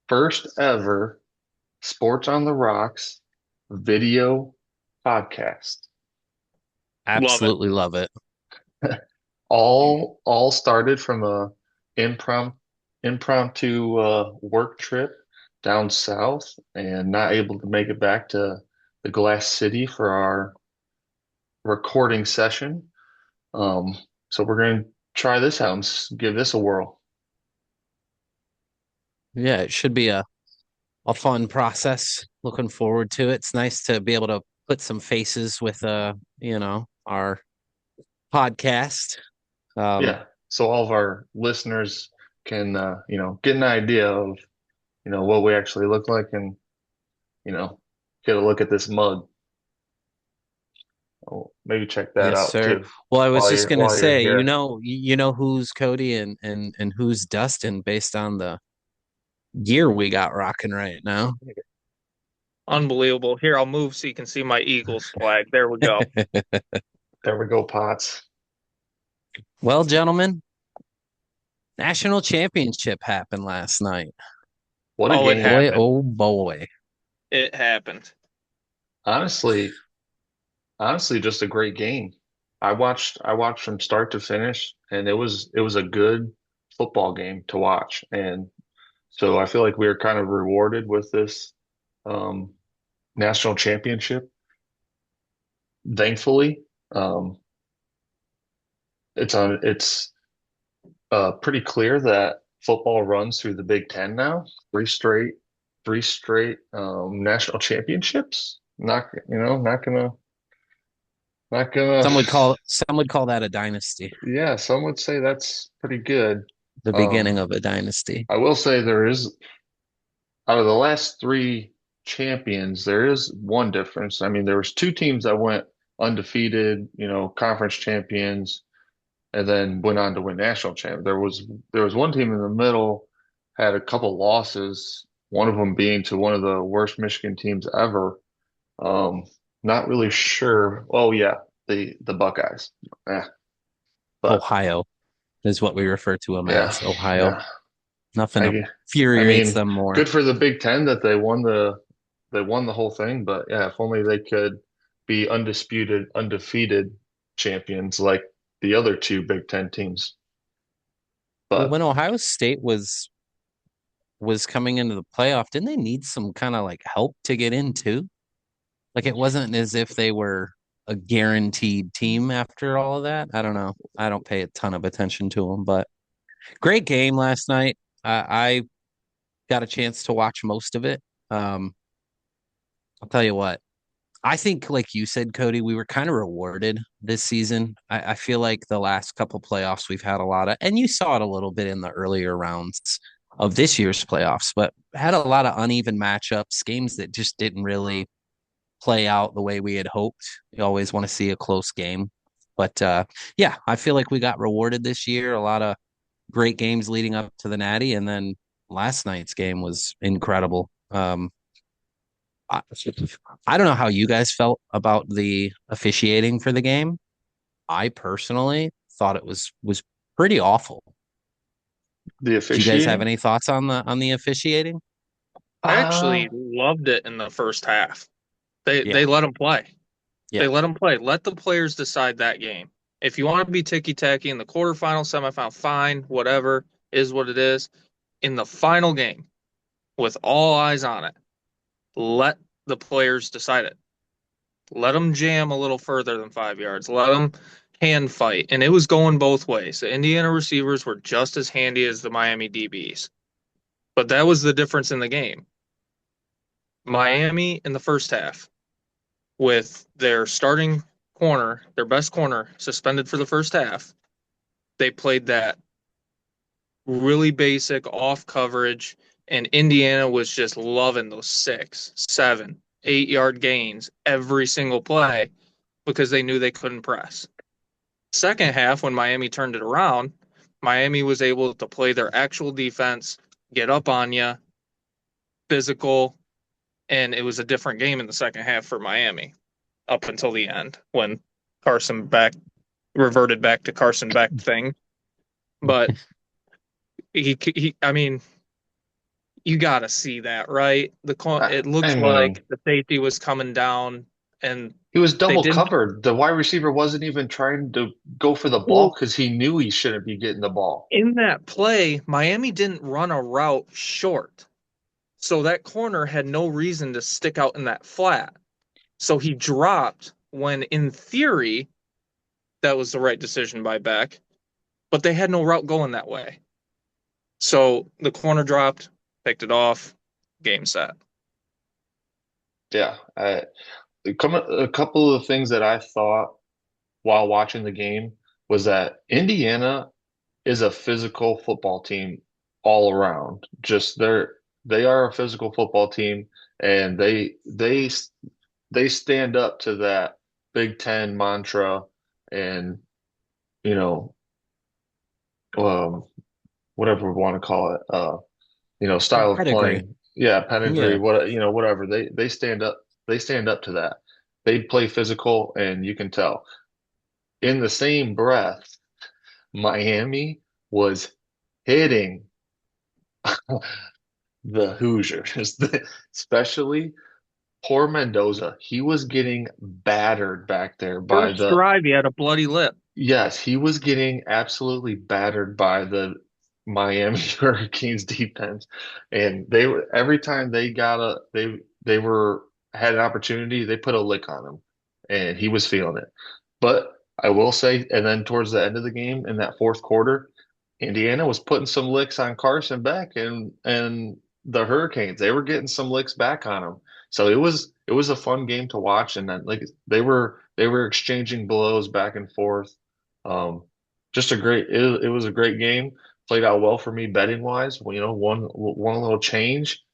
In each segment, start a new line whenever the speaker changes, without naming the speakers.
First ever Sports on the Rocks video podcast.
Love it.
Absolutely love it.
All started from a impromptu work trip down south and not able to make it back to the Glass City for our recording session. Um, so we're going to try this out and give this a whirl.
Yeah, it should be a fun process. Looking forward to it. It's nice to be able to put some faces with our podcast. Um,
Yeah. So all of our listeners can get an idea of what we actually look like and you know, get a look at this mug. Oh, maybe check that
yes,
out
sir.
too
Well, I was
while
just
you're
gonna
while you're
say,
here.
you know who's Cody and who's Dustin based on the gear we got rocking right now.
Unbelievable. Here, I'll move so you can see my Eagles flag. There we go.
There we go, Potts.
Well, gentlemen, national championship happened last night.
What a
Oh, it
game.
Boy,
happened.
oh boy.
It happened.
Honestly, honestly, just a great game. I watched from start to finish and it was a good football game to watch. And so I feel like we were kind of rewarded with this um national championship, thankfully. Um it's pretty clear that football runs through the Big Ten now. Three straight national championships. Not gonna.
Some would call that a dynasty,
Yeah, some would say that's pretty good.
the
Um,
beginning of a dynasty.
I will say there is out of the last three champions, there is one difference. I mean, there was two teams that went undefeated, conference champions, and then went on to win national champ. There was one team in the middle had a couple losses, one of them being to one of the worst Michigan teams ever. Um, Not really sure. Oh yeah, the Buckeyes. Yeah, but
Ohio is what we refer to them
yeah,
as. Ohio.
yeah.
Nothing
I
infuriates
mean,
them more.
good for the Big Ten that they won the whole thing. But yeah, if only they could be undisputed, undefeated champions like the other two Big Ten teams.
Well,
But
when Ohio State was coming into the playoff, didn't they need some kind of like help to get in too? Like it wasn't as if they were a guaranteed team after all of that. I don't know. I don't pay a ton of attention to them, but great game last night. I got a chance to watch most of it. Um, I'll tell you what. I think, like you said, Cody, we were kind of rewarded this season. I feel like the last couple playoffs we've had a lot of, and you saw it a little bit in the earlier rounds of this year's playoffs, but had a lot of uneven matchups, games that just didn't really play out the way we had hoped. You always want to see a close game. But yeah, I feel like we got rewarded this year. A lot of great games leading up to the Natty, and then last night's game was incredible. I, I don't know how you guys felt about the officiating for the game. I personally thought it was pretty awful.
the
Do you guys have
officiating,
any thoughts on the officiating?
I
uh,
actually loved it in the first half. They
Yeah,
let them play. They
yeah.
let them play. Let the players decide that game. If you want to be ticky tacky in the quarterfinal, semifinal, fine, whatever is what it is. In the final game, with all eyes on it, let the players decide it. Let them jam a little further than 5 yards. Let them hand fight. And it was going both ways. The Indiana receivers were just as handy as the Miami DBs. But that was the difference in the game. Miami in the first half, with their starting corner, their best corner, suspended for the first half, they played that really basic off coverage, and Indiana was just loving those 6, 7, 8 yard gains every single play because they knew they couldn't press. Second half, when Miami turned it around, Miami was able to play their actual defense, get up on you, physical, and it was a different game in the second half for Miami up until the end when Carson back reverted back to Carson Beck thing. But I mean, you got to see that, right? It
I
looked
mean,
like the safety was coming down, and
he was
they
double
didn't.
covered. The wide receiver wasn't even trying to go for the ball
Well,
because he knew he shouldn't be getting the ball.
in that play, Miami didn't run a route short, so that corner had no reason to stick out in that flat. So he dropped when, in theory, that was the right decision by Beck, but they had no route going that way. So the corner dropped, picked it off, game set.
Yeah, a couple of things that I thought while watching the game was that Indiana is a physical football team all around. They are a physical football team, and they stand up to that Big Ten mantra and you know um, whatever we want to call it style of
Pedigree.
playing. Yeah, pedigree.
Yeah.
Whatever they stand up to that. They play physical, and you can tell. In the same breath, Miami was hitting the Hoosiers, especially poor Mendoza. He was getting battered back there by
First
the,
drive, he had a bloody lip.
yes, he was getting absolutely battered by the Miami Hurricanes defense. And they were, every time they were, had an opportunity, they put a lick on him and he was feeling it. But I will say, and then towards the end of the game in that fourth quarter, Indiana was putting some licks on Carson Beck and the Hurricanes. They were getting some licks back on him. So it was a fun game to watch, and then like they were exchanging blows back and forth. Um, just it was a great game. Played out well for me betting wise. Well, one little change.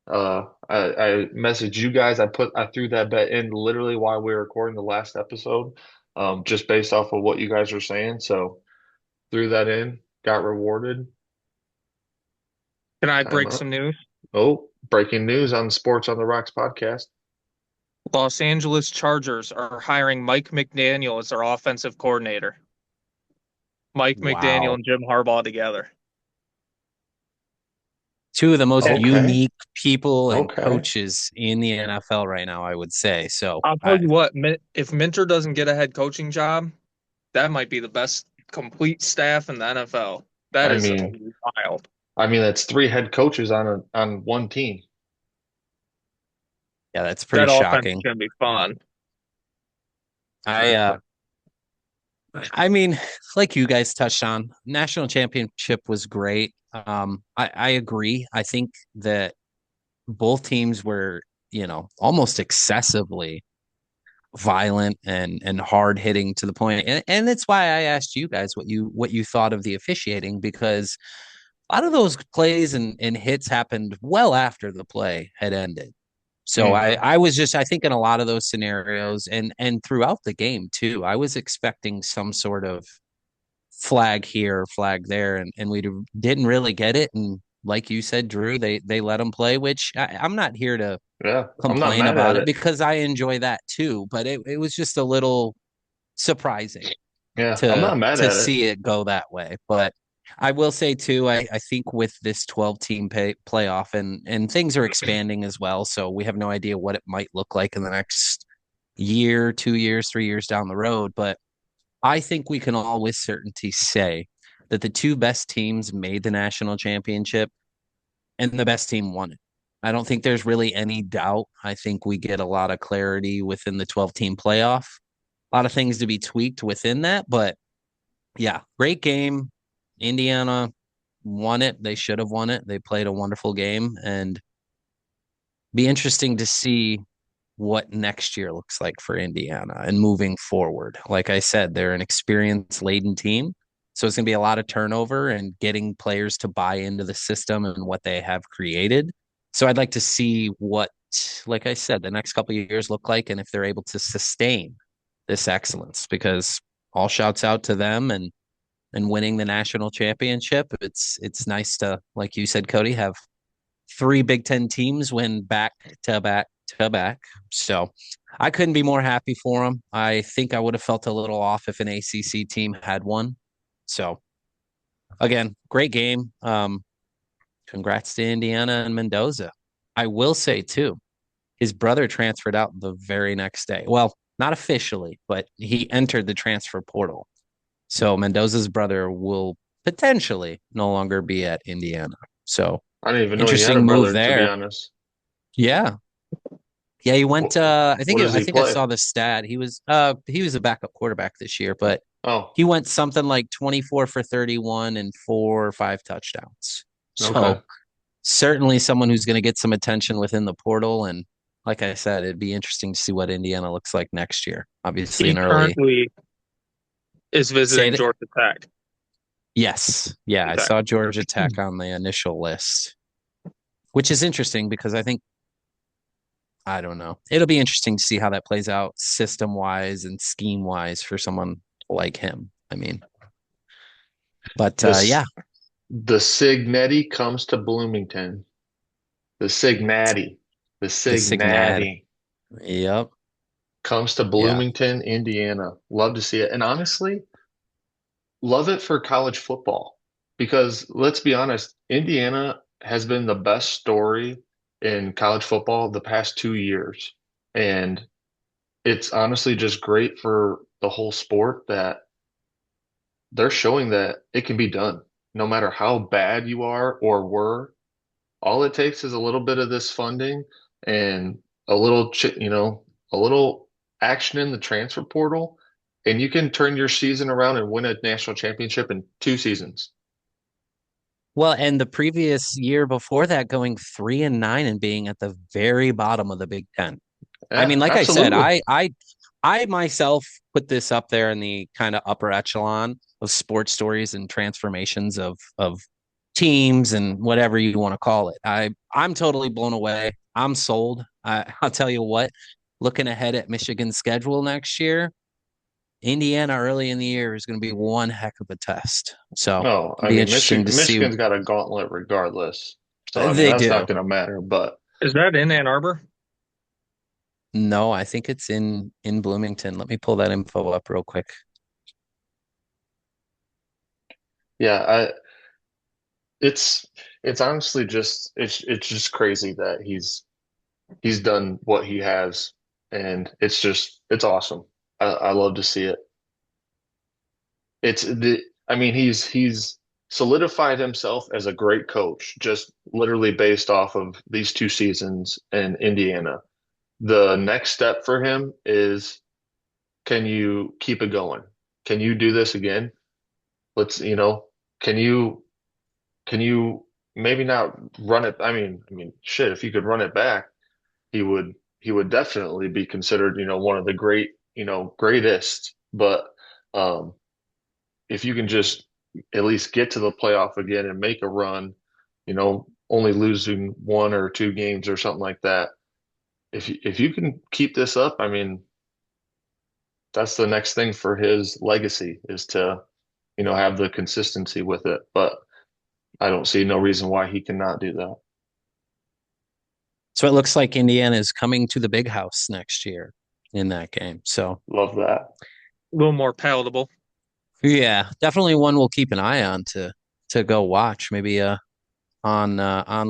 I messaged you guys. I threw that bet in literally while we were recording the last episode, just based off of what you guys were saying. So threw that in, got rewarded.
Can I
I'm
break
up.
some news?
Oh, breaking news on the Sports on the Rocks podcast.
Los Angeles Chargers are hiring Mike McDaniel as their offensive coordinator. Mike McDaniel
Wow.
and Jim Harbaugh together.
Two of the most
And
Okay,
unique people and
okay.
coaches in the NFL right now, I would say. So
I'll tell you what, if Minter doesn't get a head coaching job, that might be the best complete staff in the NFL. That
I
is
mean,
wild.
that's three head coaches on one team.
yeah, that's pretty
That offense is
shocking.
going to be fun.
I I mean, like you guys touched on, national championship was great. I agree. I think that both teams were, almost excessively violent and hard hitting to the point. And it's why I asked you guys what you thought of the officiating, because a lot of those plays and hits happened well after the play had ended. So I,
Hmm.
I was just, I think in a lot of those scenarios and throughout the game too, I was expecting some sort of flag here, flag there, and we didn't really get it. And like you said, Drew, they let them play, which I'm not here to
Yeah, I'm not
complain
mad at
about it
it.
because I enjoy that too. But it was just a little surprising
Yeah, I'm
to
not mad
to
at it.
see it go that way. But I will say too, I think with this 12 team playoff and things are expanding as well, so we have no idea what it might look like in the next year, 2 years, 3 years down the road. But I think we can all with certainty say that the two best teams made the national championship and the best team won it. I don't think there's really any doubt. I think we get a lot of clarity within the 12-team playoff. A lot of things to be tweaked within that, but yeah, great game. Indiana won it. They should have won it. They played a wonderful game, and be interesting to see what next year looks like for Indiana and moving forward. Like I said, they're an experience laden team. So it's going to be a lot of turnover and getting players to buy into the system and what they have created. So I'd like to see what, like I said, the next couple of years look like and if they're able to sustain this excellence, because all shouts out to them and winning the national championship. It's nice to, like you said, Cody, have three Big Ten teams win back to back to back. So I couldn't be more happy for them. I think I would have felt a little off if an ACC team had won. So again, great game. Congrats to Indiana and Mendoza. I will say too, his brother transferred out the very next day. Well, not officially, but he entered the transfer portal. So Mendoza's brother will potentially no longer be at Indiana. So
I didn't even know he had a
interesting move
brother, to be
there.
honest.
Yeah. Yeah, he went
What, what does
I
he
think I
play?
saw the stat. He was a backup quarterback this year, but
Oh,
he went something like 24 for 31 and 4 or 5 touchdowns.
okay.
So certainly someone who's going to get some attention within the portal. And like I said, it'd be interesting to see what Indiana looks like next year. Obviously,
He
an early
currently is
say
visiting
that.
Georgia Tech.
Yes. Yeah, I
Tech.
saw Georgia Tech on the initial list, which is interesting because I don't know. It'll be interesting to see how that plays out system wise and scheme wise for someone like him. I mean, but
This
yeah,
the Signetti comes to Bloomington. The Signati, the
the Signat.
Signati
Yep.
comes to
Yeah.
Bloomington, Indiana. Love to see it. And honestly, love it for college football because let's be honest, Indiana has been the best story in college football the past 2 years. And it's honestly just great for the whole sport that they're showing that it can be done no matter how bad you are or were. All it takes is a little bit of this funding and a little, a little action in the transfer portal, and you can turn your season around and win a national championship in 2 seasons.
Well, and the previous year before that, going 3-9 and being at the very bottom of the Big Ten. I
Yeah,
mean, like I said,
absolutely.
I myself put this up there in the kind of upper echelon of sports stories and transformations of teams and whatever you want to call it. I'm totally blown away. I'm sold. I'll tell you what, looking ahead at Michigan's schedule next year, Indiana early in the year is going to be one heck of a test. So
No,
it'll
I
be
mean,
interesting to see.
Michigan's got a gauntlet regardless. So, I mean,
They
that's
do.
not going to matter. But
Is that in Ann Arbor?
No, I think it's in Bloomington. Let me pull that info up real quick.
yeah, it's it's honestly just it's just crazy that he's done what he has, and it's awesome. I love to see it. It's the I mean he's solidified himself as a great coach just literally based off of these 2 seasons in Indiana. The next step for him is can you keep it going? Can you do this again? Let's, can you can you maybe not run it? I mean, shit, if you could run it back, he would definitely be considered, one of the greatest. But um if you can just at least get to the playoff again and make a run, only losing 1 or 2 games or something like that. If you can keep this up, I mean, that's the next thing for his legacy is to, have the consistency with it. But I don't see no reason why he cannot do that.
So it looks like Indiana is coming to the big house next year in that game. So
Love that.
A little more palatable.
yeah, definitely one we'll keep an eye on to go watch. Maybe on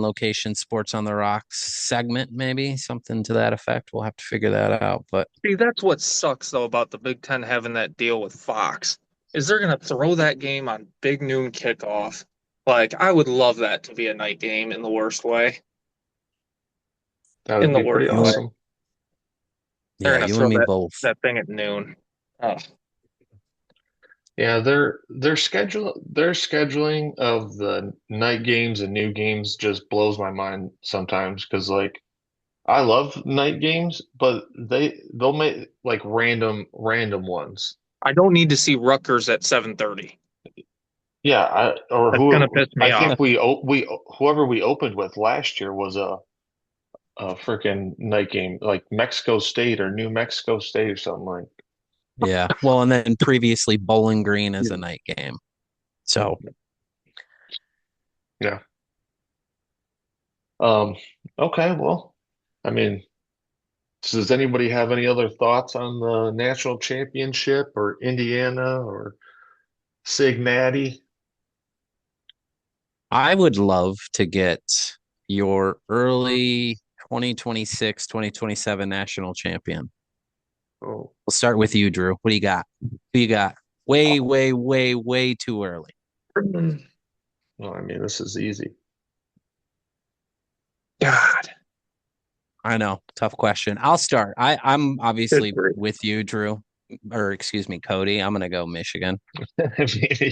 location sports on the rocks segment, maybe something to that effect. We'll have to figure that out. But
See, that's what sucks though about the Big Ten having that deal with Fox, is they're gonna throw that game on big noon kickoff. Like I would love that to be a night game in the worst way.
That
In
would
the
be pretty
worst
you and
way.
awesome.
They're
yeah,
gonna
you and
throw
me
that
both.
thing at noon. Oh,
Yeah, their scheduling of the night games and new games just blows my mind sometimes because like I love night games, but they'll make like random ones.
I don't need to see Rutgers at 7:30.
Yeah, or
That's gonna
who
piss me
I
off.
think we whoever we opened with last year was a freaking night game, like Mexico State or New Mexico State or something like.
Yeah. Well, and then previously Bowling Green as a night game. So
Yeah. Um, okay, well, I mean, does anybody have any other thoughts on the national championship or Indiana or Cincinnati?
I would love to get your early 2026, 2027 national champion.
Oh,
We'll start with you, Drew. What do you got? Who you got? Way, way, way, way too early.
well, I mean, this is easy.
God,
I know, tough question. I'll start. I'm
good
obviously
grief.
with you, Drew, or excuse me, Cody. I'm gonna go Michigan.
I mean,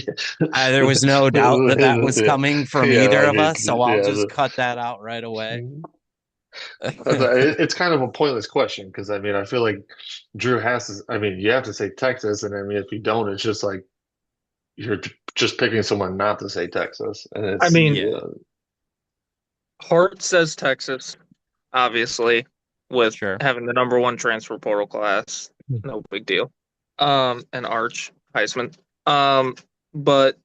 There was no doubt that that was
yeah,
coming from
yeah,
either
I
of
mean,
us, so I'll
yeah,
just cut that out right away.
it's kind of a pointless question because I mean, I feel like Drew has to, I mean, you have to say Texas, and I mean, if you don't, it's just like you're just picking someone not to say Texas, and
I
it's
mean,
Yeah,
Hart says Texas, obviously, with
sure.
having the number one transfer portal class. No big deal. And Arch Heisman. Um, but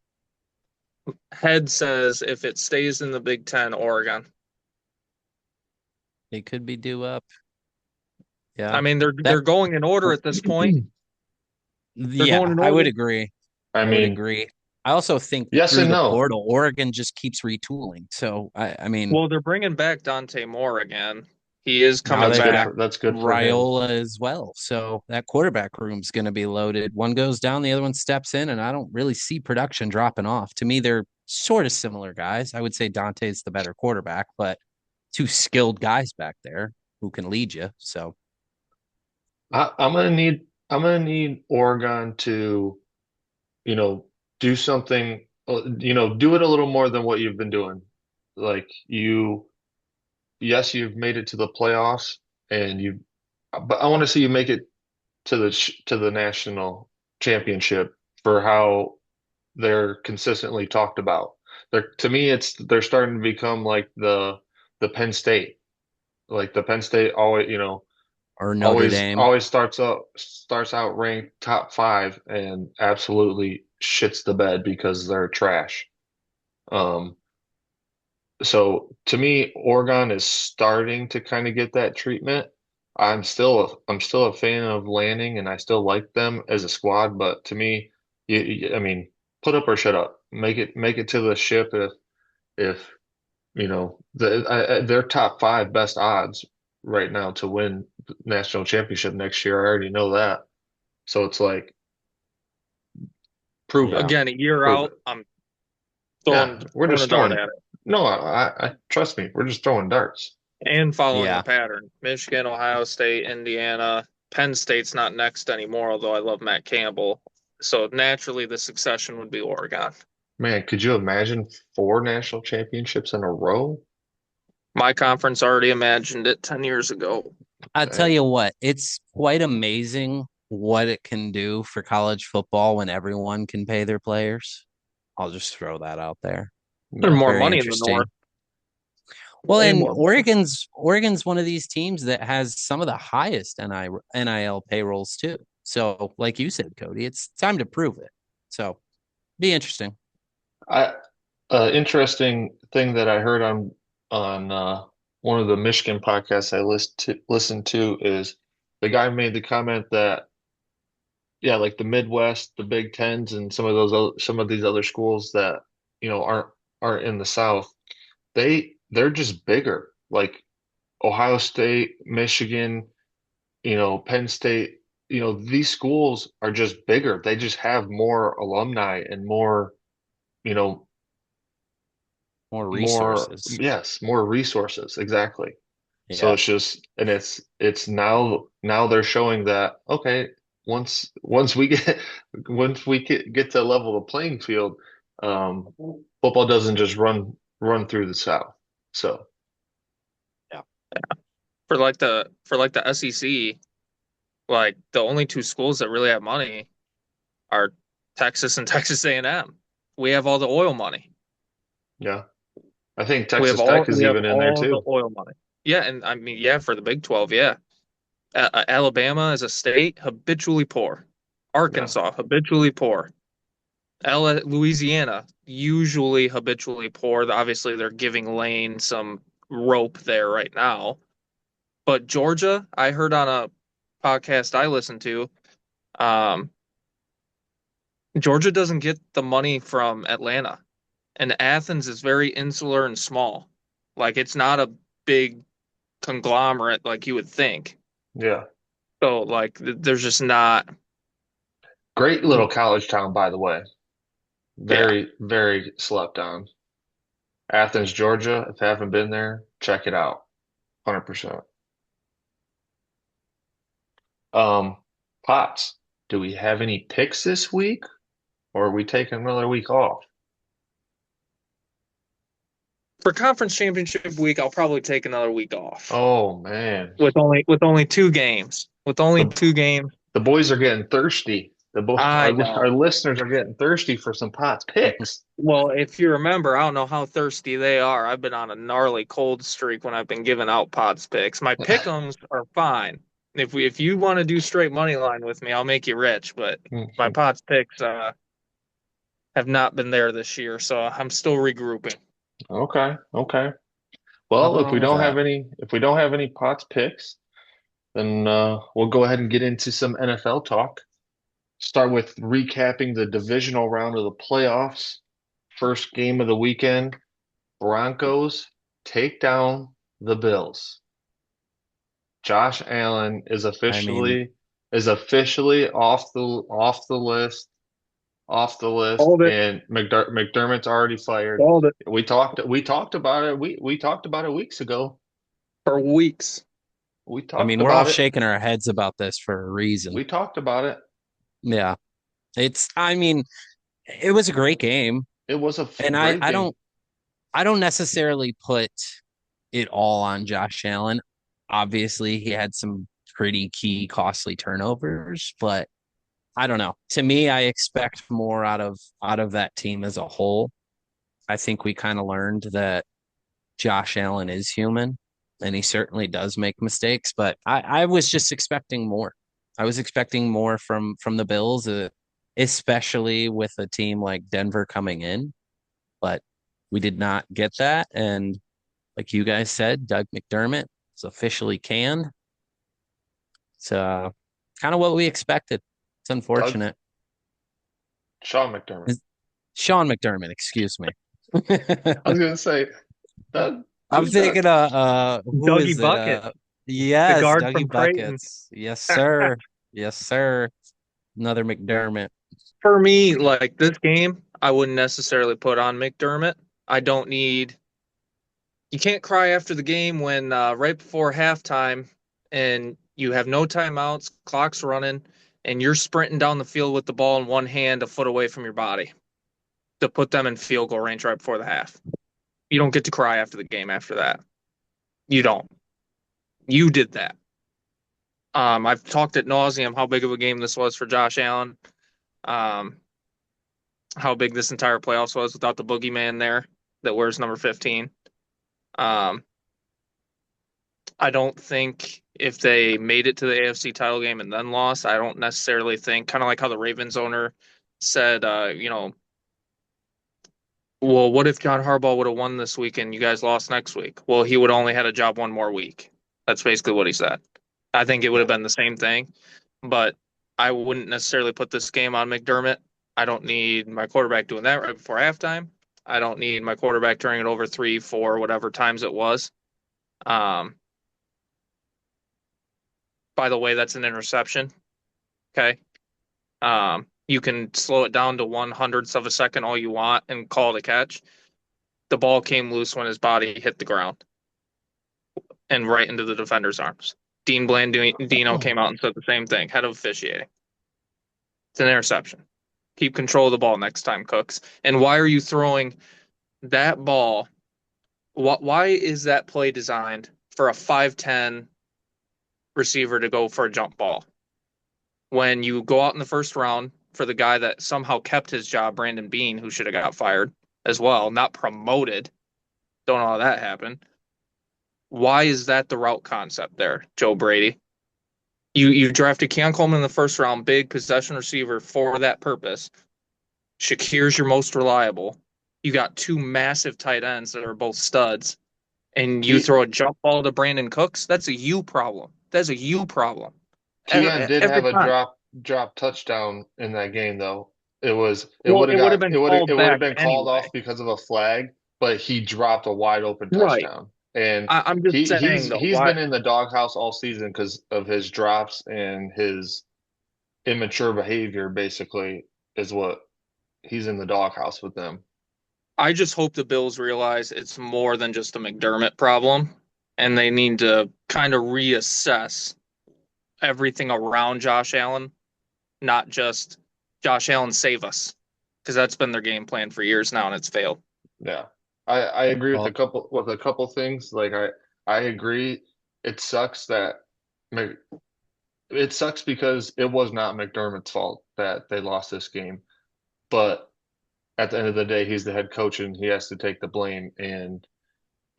Head says if it stays in the Big Ten, Oregon.
It could be due up.
I
Yeah.
mean, they're
That
going in order at this point. They're going
yeah,
in
I would
order.
agree.
I
I would
mean,
agree. I also think
yes
through
and
the
no.
portal, Oregon just keeps retooling. So I mean,
Well, they're bringing back Dante Moore again. He is
now
coming
they've got
back.
That's good for him.
Raiola as well. So that quarterback room's going to be loaded. One goes down, the other one steps in, and I don't really see production dropping off. To me, they're sort of similar guys. I would say Dante's the better quarterback, but two skilled guys back there who can lead you. So
I'm gonna need Oregon to, you know, do something, do it a little more than what you've been doing. Like yes, you've made it to the playoffs, but I want to see you make it to to the national championship for how they're consistently talked about. To me, they're starting to become like the Penn State. Like the Penn State always,
or Notre Dame
always starts out ranked top five and absolutely shits the bed because they're trash. Um, so to me, Oregon is starting to kind of get that treatment. I'm still a fan of Lanning, and I still like them as a squad. But to me, I mean, put up or shut up. Make it to the ship if they're top five best odds right now to win national championship next year. I already know that. So it's like prove it,
yeah.
Again, a year
prove it.
out, I'm
Yeah, we're
throwing
just
a dart
throwing.
at it.
No, I trust me. We're just throwing darts.
And following the
Yeah.
pattern. Michigan, Ohio State, Indiana, Penn State's not next anymore, although I love Matt Campbell. So naturally the succession would be Oregon.
Man, could you imagine four national championships in a row?
My conference already imagined it 10 years ago.
I tell
Dang.
you what, it's quite amazing what it can do for college football when everyone can pay their players. I'll just throw that out there.
There's
Yeah.
more
Very
money in the North.
interesting. Well,
Way
and
more money.
Oregon's one of these teams that has some of the highest NIL payrolls too. So, like you said, Cody, it's time to prove it. So, be interesting.
I interesting thing that I heard on one of the Michigan podcasts I listened to is the guy made the comment that yeah, like the Midwest, the Big Tens, and some of these other schools that aren't in the South, they're just bigger. Like Ohio State, Michigan, Penn State, these schools are just bigger. They just have more alumni and more, you know,
More resources.
yes, more resources. Exactly. So
Yeah.
it's just, and it's now they're showing that, okay, once we get get to level the playing field, um, football doesn't just run through the South. So
Yeah.
For like the SEC, like the only two schools that really have money are Texas and Texas A&M. We have all the oil money.
yeah, I think Texas Tech is
We have
even in there
all the
too.
oil money. Yeah, and I mean, yeah, for the Big 12, yeah. Alabama as a state, habitually poor.
Yeah.
Arkansas, habitually poor. Louisiana, usually habitually poor. Obviously, they're giving Lane some rope there right now. But Georgia, I heard on a podcast I listened to, um, Georgia doesn't get the money from Atlanta, and Athens is very insular and small. Like it's not a big conglomerate like you would think.
Yeah.
So like there's just not.
Great little college town, by the way.
Yeah.
Very, very slept on. Athens, Georgia. If you haven't been there, check it out. 100%. Um, Pots, do we have any picks this week, or are we taking another week off?
For conference championship week, I'll probably take another week off
Oh man,
with only two games. With only
the
two games,
the boys are getting thirsty.
I
Our
know.
listeners are getting thirsty for some Pots picks.
Well, if you remember, I don't know how thirsty they are. I've been on a gnarly cold streak when I've been giving out pods picks. My pick'ems are fine. If you want to do straight money line with me, I'll make you rich. But my pods picks have not been there this year, so I'm still regrouping.
Okay, okay. Well,
Nothing wrong with that.
if we don't have any Pots picks, then we'll go ahead and get into some NFL talk. Start with recapping the divisional round of the playoffs. First game of the weekend, Broncos take down the Bills. Josh Allen
I mean,
is officially off the list,
Hold it,
and McDermott's already fired.
hold it
We talked about it. We talked about it weeks ago.
for weeks.
We
I
talked
mean, we're all
about it.
shaking our heads about this for a reason.
We talked about it.
Yeah. I mean, it was a great game.
It was a
And
great game.
I don't necessarily put it all on Josh Allen. Obviously, he had some pretty key costly turnovers, but I don't know. To me, I expect more out of that team as a whole. I think we kind of learned that Josh Allen is human and he certainly does make mistakes, but I was just expecting more. I was expecting more from the Bills, especially with a team like Denver coming in, but we did not get that. And like you guys said, Doug McDermott is officially canned. It's kind of what we expected. It's
Doug
unfortunate.
Sean McDermott.
Sean McDermott, excuse me.
I was gonna say Doug.
I'm
Who's Doug?
thinking who
Dougie
is it?
Bucket, the
Yes,
guard
Dougie
from Creighton.
Buckets. Yes, sir. Yes, sir. Another McDermott.
For me, like this game, I wouldn't necessarily put on McDermott. I don't need. You can't cry after the game when right before halftime and you have no timeouts, clock's running, and you're sprinting down the field with the ball in one hand, a foot away from your body to put them in field goal range right before the half. You don't get to cry after the game after that. You don't. You did that. I've talked at nauseum how big of a game this was for Josh Allen. Um, how big this entire playoffs was without the boogeyman there that wears number 15. Um, I don't think if they made it to the AFC title game and then lost, I don't necessarily think, kind of like how the Ravens owner said, well, what if John Harbaugh would have won this week and you guys lost next week? Well, he would only had a job one more week. That's basically what he said. I think it would have been the same thing, but I wouldn't necessarily put this game on McDermott. I don't need my quarterback doing that right before halftime. I don't need my quarterback turning it over 3, 4, whatever times it was. Um, by the way, that's an interception. Okay. You can slow it down to 1/100th of a second all you want and call it a catch. The ball came loose when his body hit the ground and right into the defender's arms. Dean Blandino came out and said the same thing, head of officiating. It's an interception. Keep control of the ball next time, Cooks. And why are you throwing that ball? Why is that play designed for a 5'10" receiver to go for a jump ball? When you go out in the first round for the guy that somehow kept his job, Brandon Beane, who should have got fired as well, not promoted. Don't know how that happened. Why is that the route concept there, Joe Brady? You drafted Keon Coleman in the first round, big possession receiver for that purpose. Shakir's your most reliable. You got two massive tight ends that are both studs, and you
Ke
throw a jump ball to Brandon Cooks, that's a you problem. That's a you problem.
Keon did
Every
have a
time.
drop touchdown in that game though. It
Well,
would have
it would have
got
been called
it would have
back
been called
anyway.
off because of a flag, but he dropped a wide open
Right.
touchdown. And
I'm just saying though,
he's
why
been in the doghouse all season because of his drops and his immature behavior, basically, is what he's in the doghouse with them.
I just hope the Bills realize it's more than just a McDermott problem and they need to kind of reassess everything around Josh Allen, not just Josh Allen save us, because that's been their game plan for years now and it's failed.
Yeah. I agree with
Well,
a couple things. Like I agree. It sucks that Mc- it sucks because it was not McDermott's fault that they lost this game. But at the end of the day, he's the head coach and he has to take the blame. And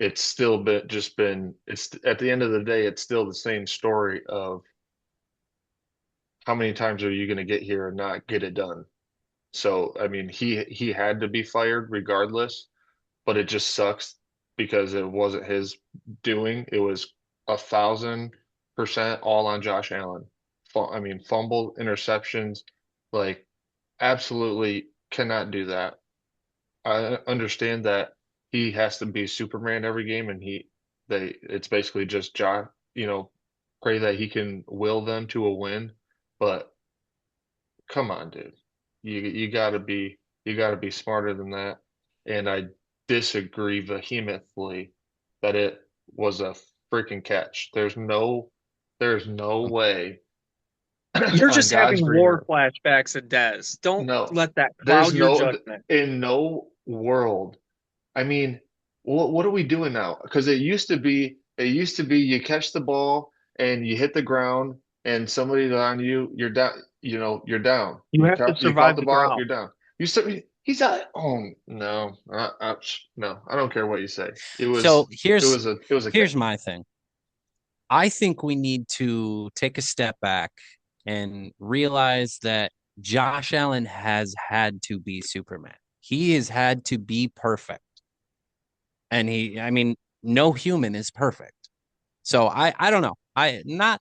it's still been it's at the end of the day, it's still the same story of how many times are you going to get here and not get it done? So I mean, he had to be fired regardless, but it just sucks because it wasn't his doing. It was 1,000% all on Josh Allen. I mean, fumble, interceptions, like absolutely cannot do that. I understand that he has to be Superman every game, and it's basically just Josh, pray that he can will them to a win. But come on, dude. You gotta be smarter than that. And I disagree vehemently that it was a freaking catch. There's no way
You're
on
just
God's
having
green
war
earth.
flashbacks of Dez. Don't
No.
let that
There's
cloud your
no
judgment.
in no world. I mean, what are we doing now? Because it used to be you catch the ball and you hit the ground and somebody's on you, you're down, you're down.
You have to
You caught
survive
the
the
ball,
ground.
you're down. You said he's not. Oh no, no, I don't care what you say.
so
It was a catch.
here's my thing. I think we need to take a step back and realize that Josh Allen has had to be Superman. He has had to be perfect. And I mean, no human is perfect. So I don't know. Not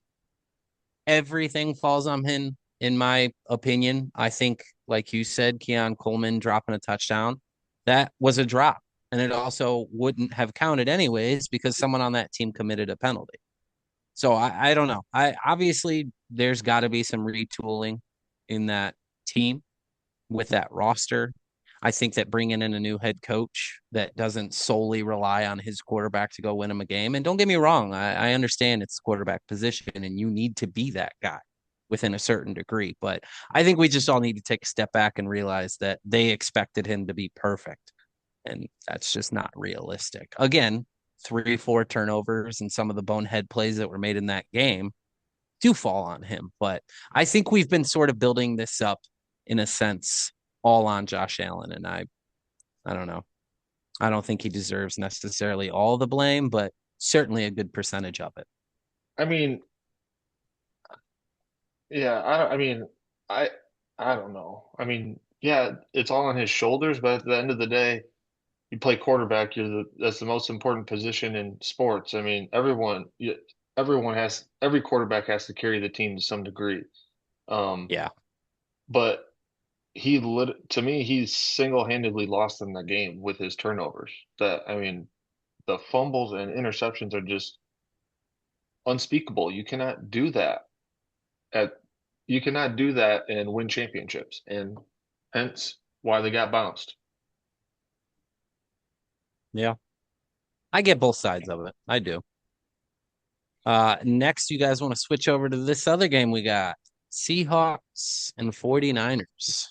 everything falls on him, in my opinion. I think, like you said, Keon Coleman dropping a touchdown, that was a drop. And it also wouldn't have counted anyways because someone on that team committed a penalty. So I don't know. I obviously there's got to be some retooling in that team with that roster. I think that bringing in a new head coach that doesn't solely rely on his quarterback to go win him a game. And don't get me wrong, I understand it's the quarterback position and you need to be that guy within a certain degree. But I think we just all need to take a step back and realize that they expected him to be perfect. And that's just not realistic. Again, 3, 4 turnovers and some of the bonehead plays that were made in that game do fall on him. But I think we've been sort of building this up in a sense all on Josh Allen. And I don't know. I don't think he deserves necessarily all the blame, but certainly a good percentage of it.
I mean, yeah, I don't. I mean, I I don't know. I mean, yeah, it's all on his shoulders, but at the end of the day, you play quarterback. That's the most important position in sports. I mean, every quarterback has to carry the team to some degree. Um,
Yeah.
but to me, he's single-handedly lost in the game with his turnovers. I mean, the fumbles and interceptions are just unspeakable. At you cannot do that and win championships, and hence why they got bounced.
Yeah. I get both sides of it. I do. Next, you guys want to switch over to this other game we got Seahawks and 49ers.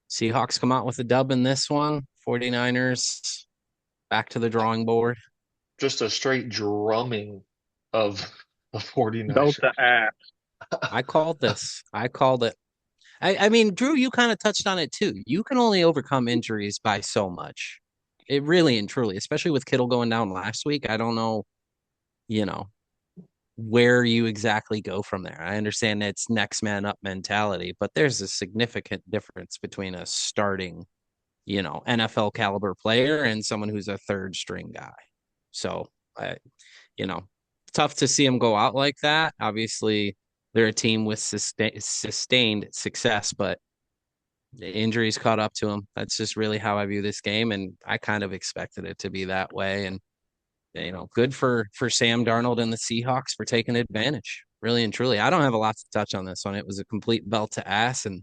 Seahawks come out with a dub in this one. 49ers back to the drawing board.
Just a straight drumming of the
Belt
49ers.
the ass.
I called this. I called it. I mean, Drew, you kind of touched on it too. You can only overcome injuries by so much. It really and truly, especially with Kittle going down last week. I don't know, you know, where you exactly go from there. I understand it's next man up mentality, but there's a significant difference between a starting, NFL caliber player and someone who's a third string guy. So I, tough to see them go out like that. Obviously, they're a team with sustained success, but the injuries caught up to them. That's just really how I view this game, and I kind of expected it to be that way. And good for Sam Darnold and the Seahawks for taking advantage, really and truly. I don't have a lot to touch on this one. It was a complete belt to ass, and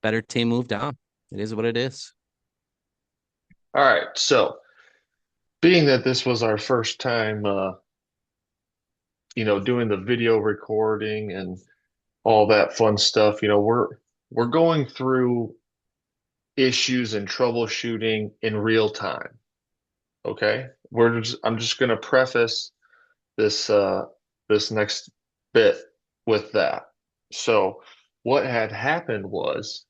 better team moved on. It is what it is.
All right. So, being that this was our first time, doing the video recording and all that fun stuff, we're going through issues and troubleshooting in real time. Okay. I'm just going to preface this this next bit with that. So what had happened was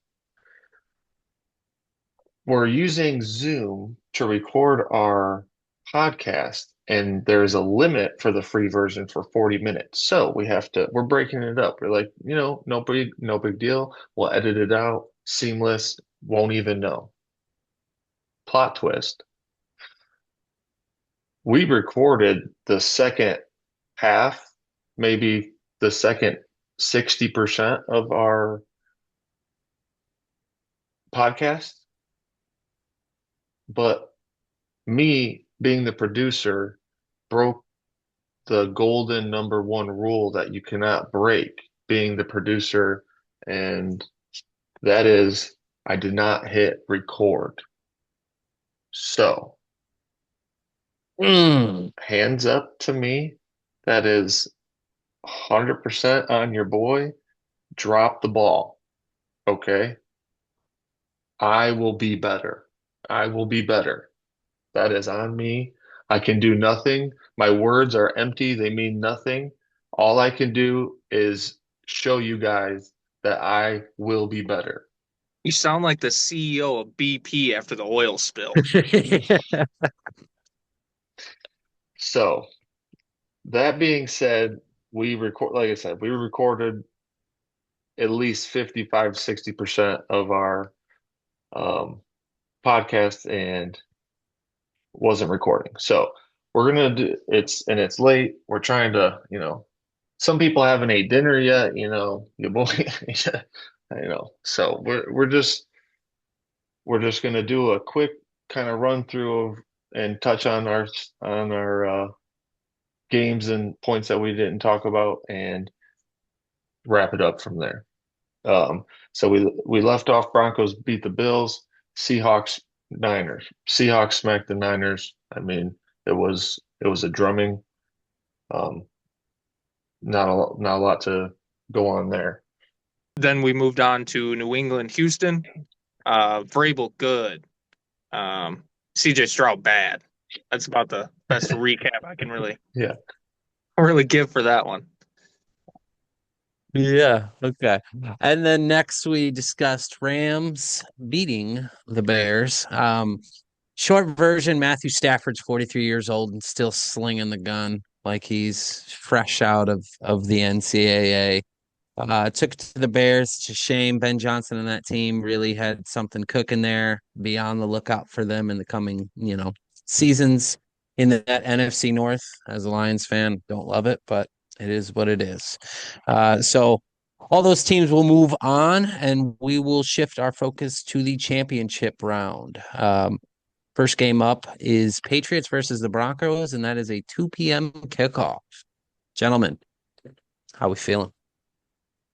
we're using Zoom to record our podcast, and there's a limit for the free version for 40 minutes. So we're breaking it up. We're like, no big deal. We'll edit it out, seamless, won't even know. Plot twist. We recorded the second half, maybe the second 60% of our podcast, but me being the producer broke the golden number one rule that you cannot break being the producer, and that is I did not hit record. So, hands up to me. That is 100% on your boy. Drop the ball. Okay. I will be better. I will be better. That is on me. I can do nothing. My words are empty. They mean nothing. All I can do is show you guys that I will be better.
You sound like the CEO of BP after the oil spill.
So, that being said, like I said, we recorded at least 55, 60% of our um, podcast and wasn't recording. So we're gonna do it's late. We're trying to, some people haven't ate dinner yet, your boy, So we're just gonna do a quick kind of run through of and touch on our games and points that we didn't talk about and wrap it up from there. So we left off Broncos beat the Bills, Seahawks, Niners. Seahawks smacked the Niners. I mean, it was a drumming. Um, not a lot to go on there.
Then we moved on to New England, Houston. Vrabel, good. CJ Stroud, bad. That's about the best recap I can really
Yeah.
really give for that one.
Yeah. Okay. And then next we discussed Rams beating the Bears. Short version, Matthew Stafford's 43 years old and still slinging the gun like he's fresh out of the NCAA. Took it to the Bears. It's a shame. Ben Johnson and that team really had something cooking there. Be on the lookout for them in the coming, seasons in that NFC North. As a Lions fan, don't love it, but it is what it is. So all those teams will move on, and we will shift our focus to the championship round. First game up is Patriots versus the Broncos, and that is a 2 p.m. kickoff. Gentlemen, how we feeling?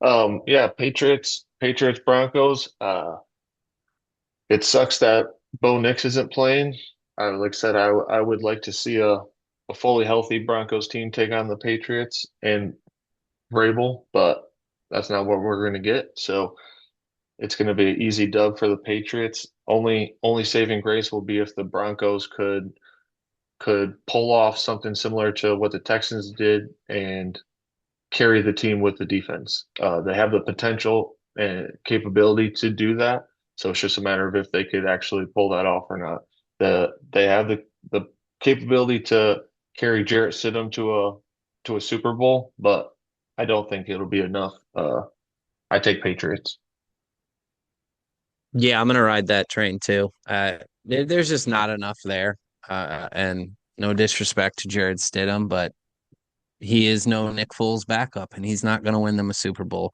Yeah, Patriots, Broncos. It sucks that Bo Nix isn't playing. Like I said, I would like to see a fully healthy Broncos team take on the Patriots and Vrabel, but that's not what we're going to get. So it's going to be an easy dub for the Patriots. Only saving grace will be if the Broncos could pull off something similar to what the Texans did and carry the team with the defense. They have the potential and capability to do that. So it's just a matter of if they could actually pull that off or not. They have the capability to carry Jarrett Stidham to a Super Bowl, but I don't think it'll be enough. I take Patriots.
Yeah, I'm gonna ride that train too. There's just not enough there, and No disrespect to Jared Stidham, but he is no Nick Foles backup, and he's not going to win them a Super Bowl.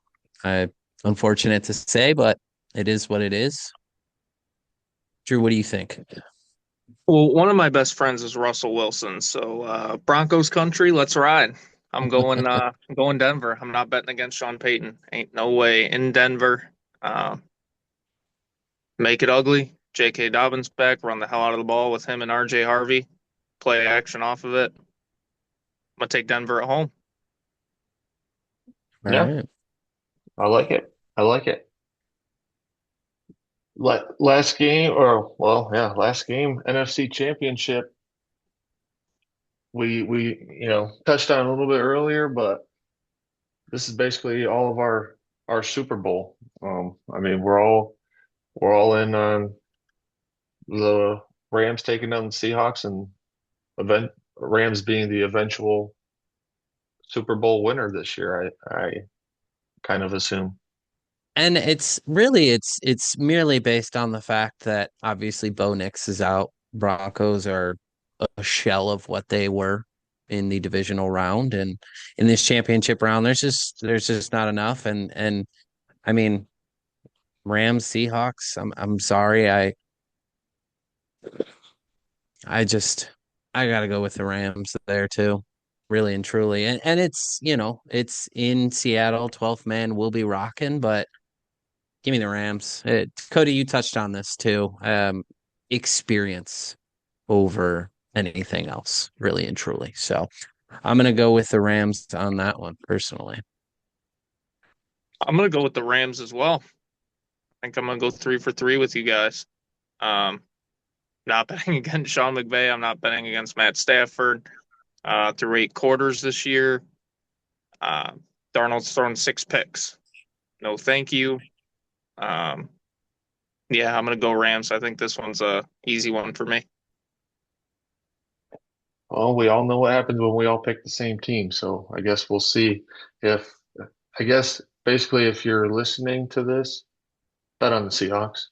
Unfortunate to say, but it is what it is. Drew, what do you think?
Well, one of my best friends is Russell Wilson, so Broncos country, let's ride. I'm going Denver. I'm not betting against Sean Payton. Ain't no way in Denver. Uh, make it ugly. J.K. Dobbins back, run the hell out of the ball with him and R.J. Harvey. Play action off of it. I'm gonna take Denver at home.
All
Yeah,
right.
I like it. I like it. Last game, or well, yeah, last game, NFC Championship. We touched on it a little bit earlier, but this is basically all of our Super Bowl. I mean, we're all in on the Rams taking down the Seahawks and event Rams being the eventual Super Bowl winner this year. I kind of assume.
And it's merely based on the fact that obviously Bo Nix is out. Broncos are a shell of what they were in the divisional round, and in this championship round, there's just not enough. And I mean, Rams, Seahawks. I'm sorry, I just I gotta go with the Rams there too, really and truly. And it's in Seattle, 12th man will be rocking, but. Give me the Rams. Cody, you touched on this too. Experience over anything else, really and truly. So I'm gonna go with the Rams on that one personally.
I'm gonna go with the Rams as well. I think I'm gonna go 3 for 3 with you guys. Um, Not betting against Sean McVay. I'm not betting against Matt Stafford. Through 8 quarters this year, uh, Darnold's thrown 6 picks. No, thank you. Um, yeah, I'm gonna go Rams. I think this one's a easy one for me.
Well, we all know what happens when we all pick the same team, so I guess we'll see if I guess basically if you're listening to this, bet on the Seahawks.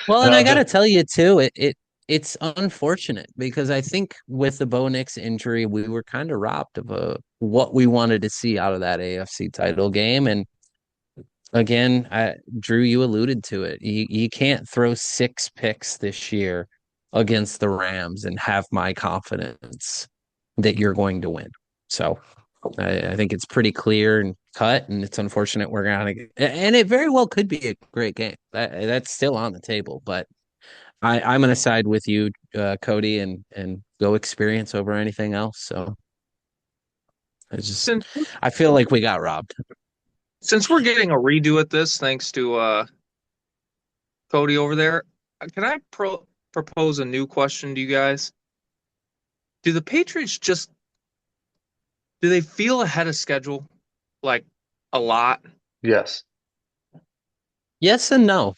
Well, and I gotta
No,
tell you too, it's unfortunate because I think with the Bo Nix injury, we were kind of robbed of what we wanted to see out of that AFC title game. And again, Drew, you alluded to it. You can't throw 6 picks this year against the Rams and have my confidence that you're going to win. So I think it's pretty clear and cut, and it's unfortunate we're gonna and it very well could be a great game. That's still on the table, but I'm gonna side with you, Cody, and go experience over anything else. So I just
Since
I feel like we got robbed.
since we're getting a redo at this, thanks to Cody over there, can I propose a new question to you guys? Do the Patriots just do they feel ahead of schedule like a lot?
yes.
Yes and no.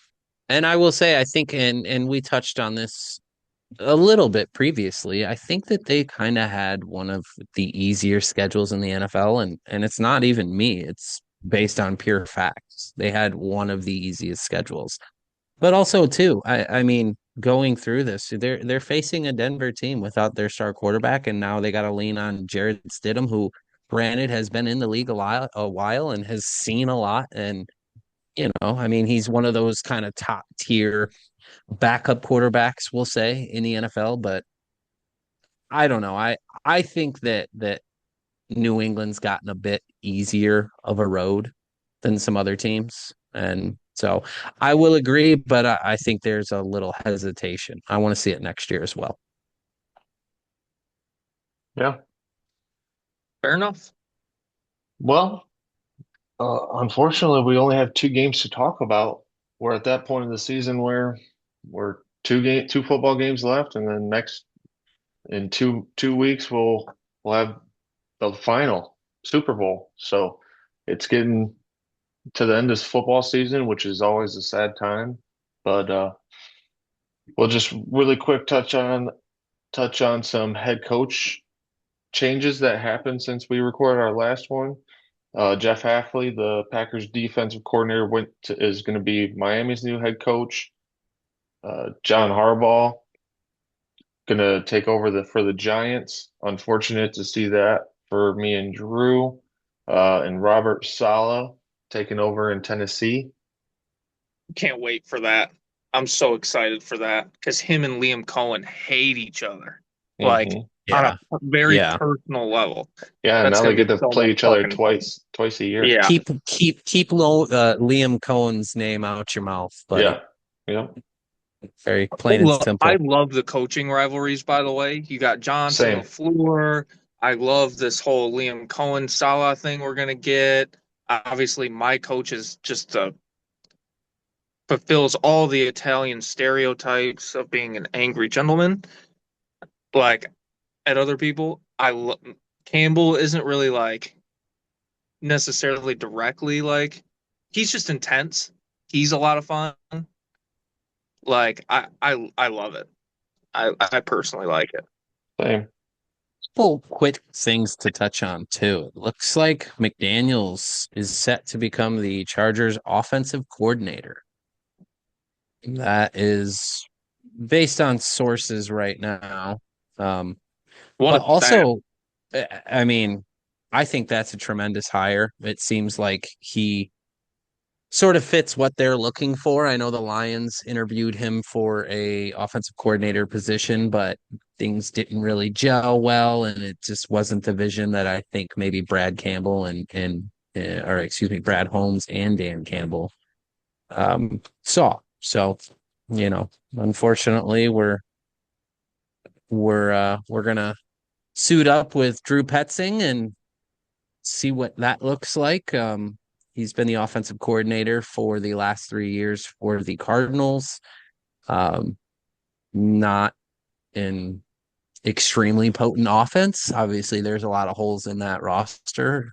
And I will say, I think, and we touched on this a little bit previously. I think that they kind of had one of the easier schedules in the NFL, and it's not even me. It's based on pure facts. They had one of the easiest schedules. But also too, I mean, going through this, they're facing a Denver team without their star quarterback, and now they got to lean on Jared Stidham, who granted has been in the league a while and has seen a lot. And I mean, he's one of those kind of top tier backup quarterbacks, we'll say, in the NFL. But I don't know. I think that New England's gotten a bit easier of a road than some other teams. And so I will agree, but I think there's a little hesitation. I want to see it next year as well.
Yeah.
Fair enough.
Well, unfortunately, we only have two games to talk about. We're at that point in the season where we're two football games left, and then next in two weeks we'll have the final Super Bowl. So it's getting to the end of football season, which is always a sad time. But we'll just really quick touch on some head coach changes that happened since we recorded our last one. Jeff Hafley, the Packers defensive coordinator, is going to be Miami's new head coach. John Harbaugh gonna take over for the Giants. Unfortunate to see that for me and Drew, and Robert Saleh taking over in Tennessee.
Can't wait for that. I'm so excited for that because him and Liam Cohen hate each other, like
Hmm.
on a
Yeah.
very
Yeah.
personal level.
Yeah, and
That's
now they
gonna be
get to
so
play
much
each other
fucking fun.
twice a year.
Yeah,
Keep Liam Cohen's name out your mouth, buddy.
Yeah, yeah,
Very plain and
I
simple.
love the coaching rivalries. By the way, you got Johnson,
same.
LaFleur. I love this whole Liam Cohen Salah thing we're gonna get. Obviously, my coach is just fulfills all the Italian stereotypes of being an angry gentleman. Like at other people, Campbell isn't really like necessarily directly like he's just intense. He's a lot of fun. Like I love it. I personally like it.
Same.
Couple quick things to touch on too. It looks like McDaniels is set to become the Chargers offensive coordinator. That is based on sources right now. Um,
What
but
a that
also, I mean, I think that's a tremendous hire. It seems like he sort of fits what they're looking for. I know the Lions interviewed him for a offensive coordinator position, but things didn't really gel well, and it just wasn't the vision that I think maybe Brad Campbell or excuse me, Brad Holmes and Dan Campbell saw. So, unfortunately, we're gonna suit up with Drew Petzing and see what that looks like. He's been the offensive coordinator for the last 3 years for the Cardinals. Um, Not an extremely potent offense. Obviously, there's a lot of holes in that roster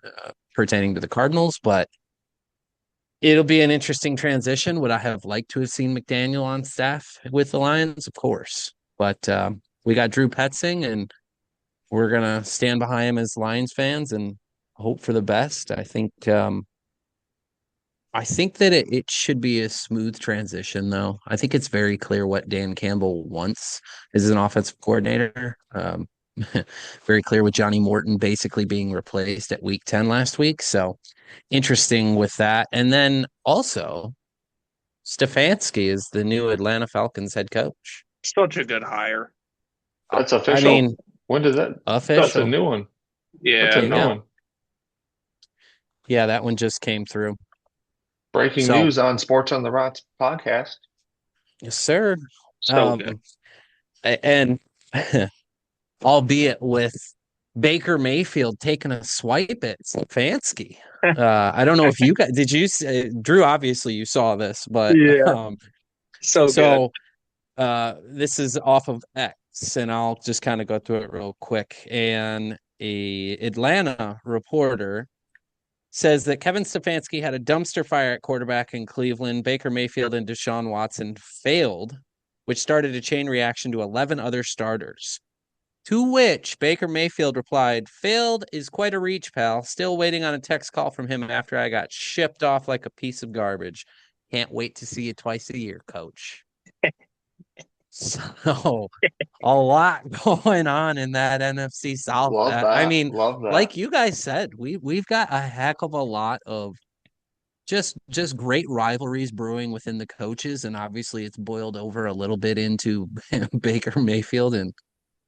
pertaining to the Cardinals, but it'll be an interesting transition. Would I have liked to have seen McDaniel on staff with the Lions? Of course. But we got Drew Petzing, and we're going to stand behind him as Lions fans and hope for the best. I think that it should be a smooth transition, though. I think it's very clear what Dan Campbell wants as an offensive coordinator. Very clear with Johnny Morton basically being replaced at week 10 last week. So interesting with that. And then also, Stefanski is the new Atlanta Falcons head coach.
such a good hire.
That's
I
official.
mean,
When did that? That's a
official.
new one. I
Yeah,
didn't
There you
know
go.
one.
Yeah, that one just came throh.
Breaking
So,
news on Sports on the Rocks podcast.
yes, sir.
so good.
Um, and albeit with Baker Mayfield taking a swipe at Stefanski. I don't know if you guys did you Drew, obviously you saw this, but
Yeah, so good.
so this is off of X, and I'll just kind of go through it real quick. And a Atlanta reporter says that Kevin Stefanski had a dumpster fire at quarterback in Cleveland. Baker Mayfield and Deshaun Watson failed, which started a chain reaction to 11 other starters. To which Baker Mayfield replied, "Failed is quite a reach, pal. Still waiting on a text call from him after I got shipped off like a piece of garbage. Can't wait to see you twice a year, coach." So, a lot going on in that NFC South.
Love
I
that.
mean,
Love that.
like you guys said, we've got a heck of a lot of just great rivalries brewing within the coaches, and obviously it's boiled over a little bit into Baker Mayfield and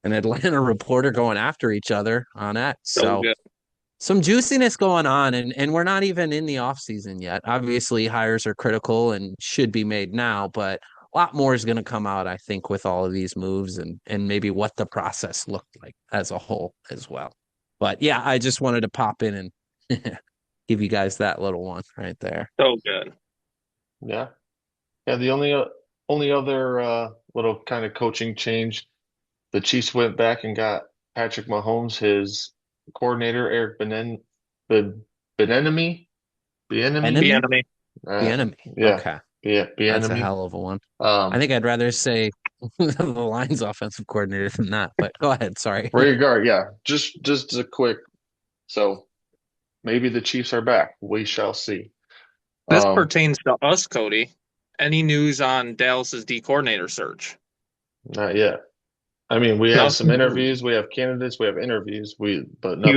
an Atlanta reporter going after each other on X.
So
So
good.
some juiciness going on, and we're not even in the off season yet. Obviously, hires are critical and should be made now, but a lot more is going to come out, I think, with all of these moves and maybe what the process looked like as a whole as well. But yeah, I just wanted to pop in and give you guys that little one right there.
So good.
Yeah. Yeah. The only other little kind of coaching change, the Chiefs went back and got Patrick Mahomes, his coordinator, Eric Ben Bieniemy,
The
Bieniemy.
Enemy,
enemy.
the
Uh,
enemy.
yeah,
Okay,
yeah,
that's a
Bieniemy.
hell of a one. I
Um,
think I'd rather say the Lions offensive coordinator than that. But go ahead. Sorry.
Ray guard. Yeah, just a quick. So maybe the Chiefs are back. We shall see.
This
Um,
pertains to us, Cody. Any news on Dallas's D coordinator search?
Not yet. I mean, we have some
Nothing.
interviews, we have candidates, we have interviews, but
You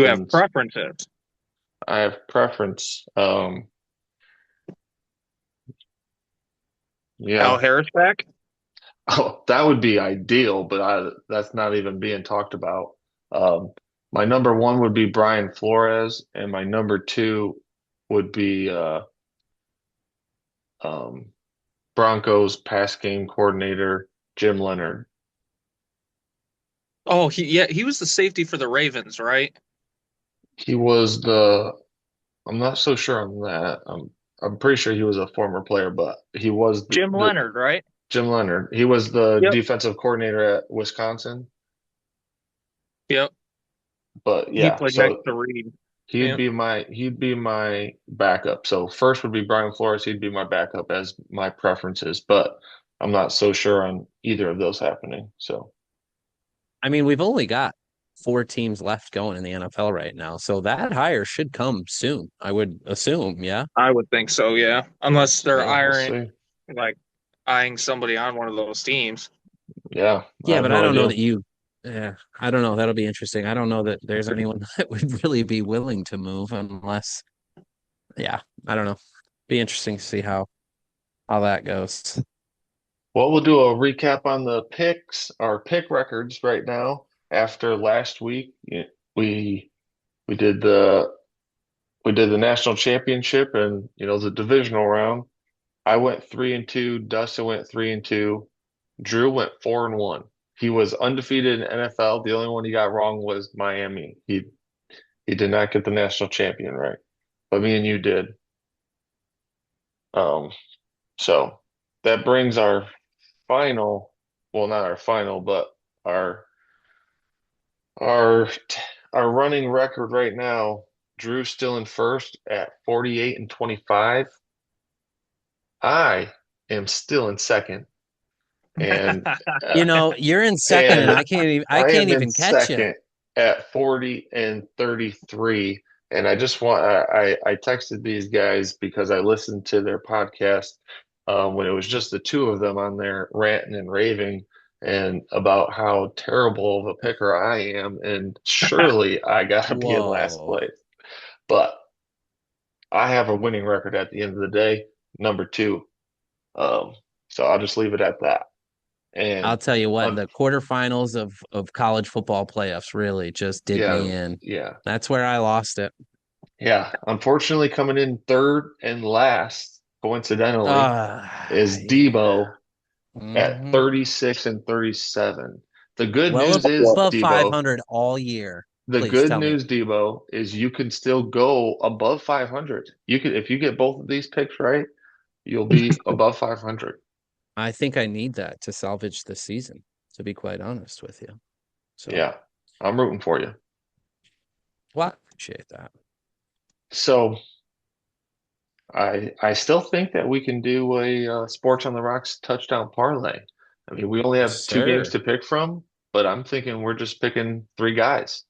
have
nothing's.
preferences.
I have preference.
Al
Yeah.
Harris back?
Oh, that would be ideal, but that's not even being talked about. Um, my number one would be Brian Flores, and my number two would be um, Broncos pass game coordinator Jim Leonard.
Oh, he was the safety for the Ravens, right?
He was the. I'm not so sure on that. I'm pretty sure he was a former player, but he was
Jim
the
Leonard, right?
Jim Leonard. He was the
Yep.
defensive coordinator at Wisconsin.
Yep.
But
He
yeah,
played next
so
to Reed.
he'd
Yep.
be my backup. So first would be Brian Flores. He'd be my backup as my preferences, but I'm not so sure on either of those happening. So
I mean, we've only got 4 teams left going in the NFL right now, so that hire should come soon. I would assume, yeah.
I would think so, yeah. Unless they're
yeah, we'll
iron
see.
like eyeing somebody on one of those teams.
Yeah, I
Yeah,
have
but I
no
don't know
idea.
that you. Yeah, I don't know. That'll be interesting. I don't know that there's anyone that would really be willing to move unless, yeah, I don't know. Be interesting to see how that goes.
Well, we'll do a recap on the picks, our pick records right now. After last week, we we did the we did the national championship and the divisional round. I went 3-2. Dustin went 3-2. Drew went 4-1. He was undefeated in NFL. The only one he got wrong was Miami. He did not get the national champion right, but me and you did. Um, so that brings our final, well, not our final, but our our our running record right now. Drew's still in first at 48-25. I am still in second, and
You
uh,
know, you're in second, and
and
I
I
can't
am in
even catch you.
second at 40-33. And I just want I texted these guys because I listened to their podcast when it was just the two of them on there ranting and raving and about how terrible of a picker I am. And surely I gotta be in last
Whoa.
place. But I have a winning record at the end of the day, number two. Um, so I'll just leave it at that.
I'll
And
tell you what,
uh,
the quarterfinals of college football playoffs really just did me
yeah,
in.
yeah.
That's where I lost it.
Yeah, unfortunately, coming in third and last, coincidentally, is
Yeah.
Debo at
Hmm.
36-37. The good
Well
news is,
above
Debo,
500 all year.
the
Please
good
tell me.
news, Debo, is you can still go above 500. You could, if you get both of these picks right, you'll be above 500.
I think I need that to salvage the season, to be quite honest with you. So,
Yeah, I'm rooting for you.
well, I appreciate that.
So I still think that we can do a Sports on the Rocks touchdown parlay. I mean, we only
Yes,
have two games
sir.
to pick from, but I'm thinking we're just picking three guys.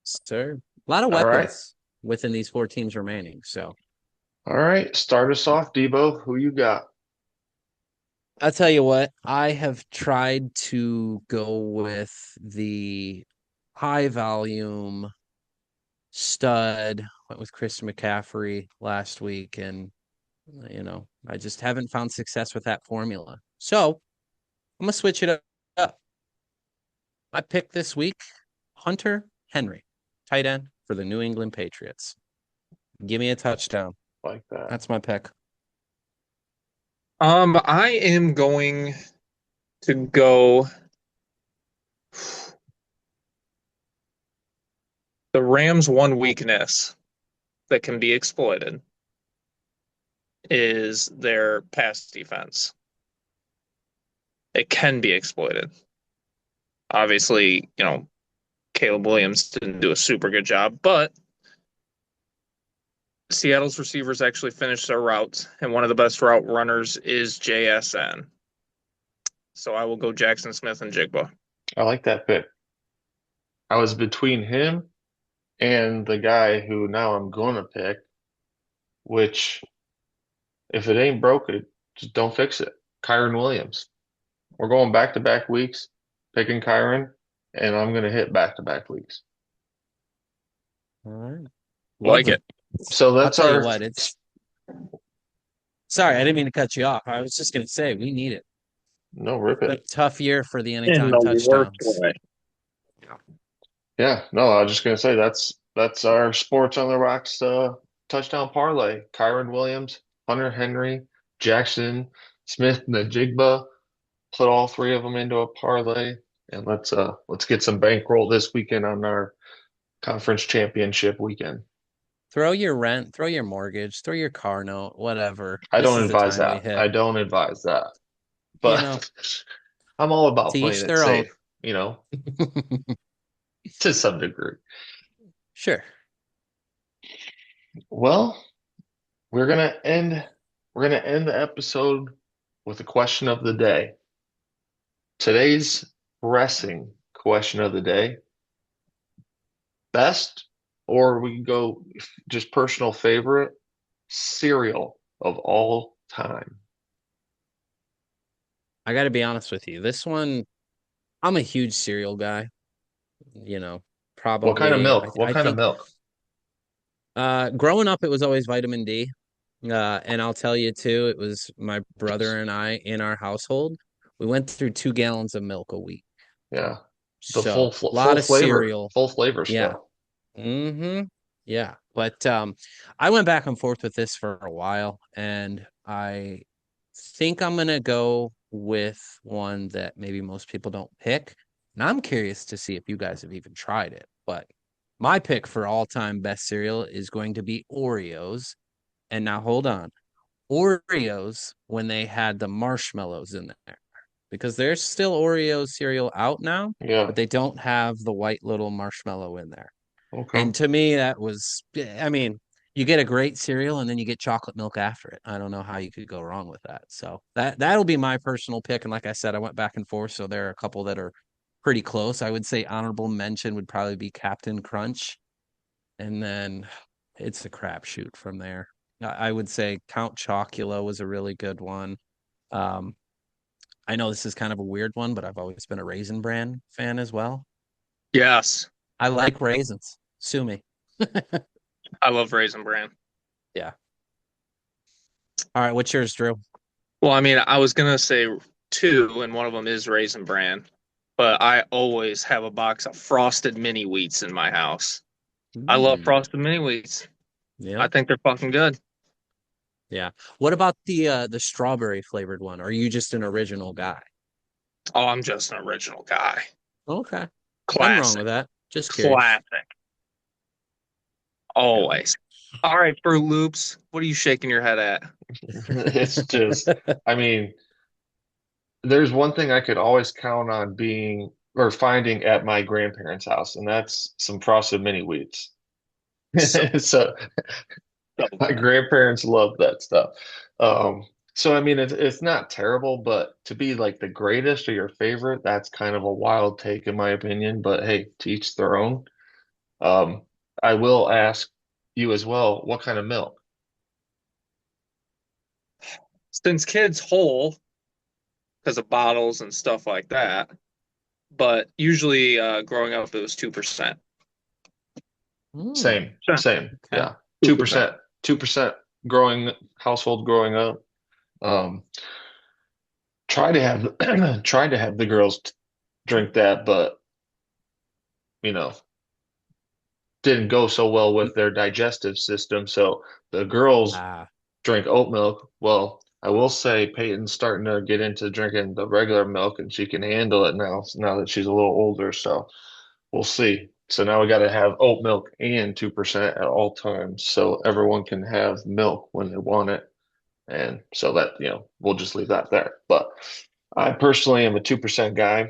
Sir. A lot of
All right.
weapons within these 4 teams remaining. So,
All right. Start us off, Debo. Who you got?
I'll tell you what, I have tried to go with the high volume stud, went with Christian McCaffrey last week, and I just haven't found success with that formula. So I'm gonna switch it up. I picked this week Hunter Henry, tight end for the New England Patriots. Give me a touchdown.
Like that.
That's my pick.
I am going to go the Rams' one weakness that can be exploited is their pass defense. It can be exploited. Obviously, Caleb Williams didn't do a super good job, but Seattle's receivers actually finished their routes, and one of the best route runners is JSN. So I will go Jackson Smith and Jigba.
I like that pick. I was between him and the guy who now I'm going to pick, which if it ain't broke, it just don't fix it. Kyron Williams. We're going back to back weeks. picking Kyron, and I'm going to hit back-to-back leagues.
All right.
Like
Lovely.
it.
So
I'll
that's
tell you
our,
what, it's sorry, I didn't mean to cut you off. I was just gonna say we need it.
no, rip
Been
it.
a tough year for the
In
anytime
the worst
touchdowns.
way.
Yeah, no, I was just going to say that's our Sports on the Rocks touchdown parlay. Kyron Williams, Hunter Henry, Jackson Smith, and the Jigba. Put all three of them into a parlay, and let's get some bankroll this weekend on our conference championship weekend.
Throw your rent, throw your mortgage, throw your car note, whatever.
I
This
don't
is the
advise
time we
that.
hit.
I don't advise that.
You know,
But I'm all
to
about playing
each
it
their own.
safe, you know, to some degree.
Sure.
Well, we're gonna end we're gonna end the episode with a question of the day. Today's pressing question of the day. Best, or we can go just personal favorite cereal of all time.
I got to be honest with you. This one, I'm a huge cereal guy. You know,
What kind of
probably,
milk? What
I
kind of
think,
milk?
growing up, it was always vitamin D. And I'll tell you too, it was my brother and I in our household. We went through 2 gallons of milk a week.
Yeah, the
So a lot
full
of
flavor,
cereal.
full flavor
Yeah.
still.
Mm-hmm. Yeah. But I went back and forth with this for a while, and I think I'm gonna go with one that maybe most people don't pick. And I'm curious to see if you guys have even tried it. But my pick for all-time best cereal is going to be Oreos. And now hold on. Oreos when they had the marshmallows in there. Because there's still Oreo cereal out now,
Yeah.
but they don't have the white little marshmallow in there.
Okay.
And to me, that was, I mean, you get a great cereal and then you get chocolate milk after it. I don't know how you could go wrong with that. So that'll be my personal pick. And like I said, I went back and forth. So there are a couple that are pretty close. I would say honorable mention would probably be Captain Crunch. And then it's a crapshoot from there. I would say Count Chocula was a really good one. Um, I know this is kind of a weird one, but I've always been a Raisin Bran fan as well.
Yes.
I like raisins. Sue me.
I love Raisin Bran.
Yeah. All right, what's yours, Drew?
Well, I mean, I was gonna say two, and one of them is Raisin Bran, but I always have a box of frosted mini wheats in my house. I love
Mm,
frosted mini wheats. I
yep.
think they're fucking good.
Yeah. What about the strawberry flavored one? Are you just an original guy?
Oh, I'm just an original guy.
Okay. Nothing wrong
Classic.
with that. Just curious.
Classic.
Yeah.
Always. All right, Fruit Loops. What are you shaking your head at?
It's just, I mean, there's one thing I could always count on being or finding at my grandparents' house, and that's some frosted mini wheats.
So,
So
so
my
good.
grandparents love that stuff. So I mean, it's not terrible, but to be like the greatest or your favorite, that's kind of a wild take in my opinion. But hey, to each their own. Um, I will ask you as well, what kind of milk?
Since kids whole because of bottles and stuff like that, but usually growing up it was 2%.
Mm,
Same, same.
okay.
Yeah.
2%.
2% growing household growing up. Um, try to have tried to have the girls drink that, but you know, didn't go so well with their digestive system. So the girls
Ah,
drink oat milk. Well, I will say Peyton's starting to get into drinking the regular milk and she can handle it now that she's a little older. So we'll see. So now we got to have oat milk and 2% at all times so everyone can have milk when they want it. And so that, we'll just leave that there. But I personally am a 2% guy.